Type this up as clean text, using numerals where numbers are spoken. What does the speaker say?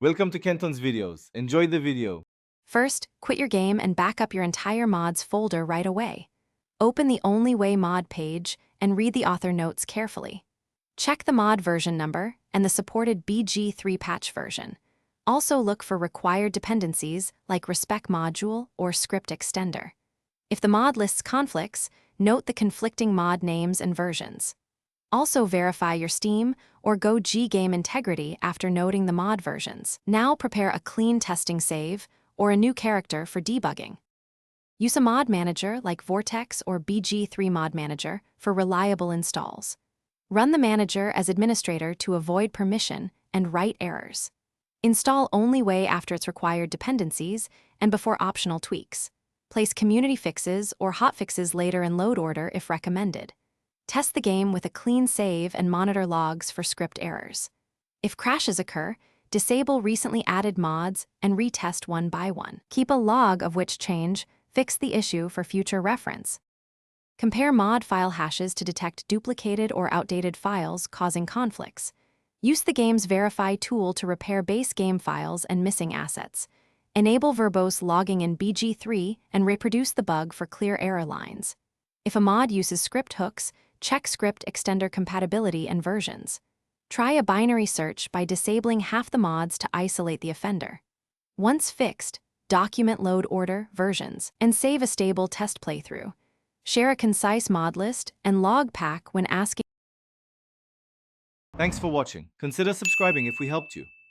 Welcome to Kenton's videos. Enjoy the video. First, quit your game and back up your entire mods folder right away. Open the Only Way mod page and read the author notes carefully. Check the mod version number and the supported BG3 patch version. Also look for required dependencies like respec module or script extender. If the mod lists conflicts, note the conflicting mod names and versions. Also verify your Steam or GOG game integrity after noting the mod versions. Now prepare a clean testing save or a new character for debugging. Use a mod manager like Vortex or BG3 Mod Manager for reliable installs. Run the manager as administrator to avoid permission and write errors. Install Only Way after its required dependencies and before optional tweaks. Place community fixes or hotfixes later in load order if recommended. Test the game with a clean save and monitor logs for script errors. If crashes occur, disable recently added mods and retest one by one. Keep a log of which change, fix the issue for future reference. Compare mod file hashes to detect duplicated or outdated files causing conflicts. Use the game's Verify tool to repair base game files and missing assets. Enable verbose logging in BG3 and reproduce the bug for clear error lines. If a mod uses script hooks, check script extender compatibility and versions. Try a binary search by disabling half the mods to isolate the offender. Once fixed, document load order, versions, and save a stable test playthrough. Share a concise mod list and log pack when asking. Thanks for watching. Consider subscribing if we helped you.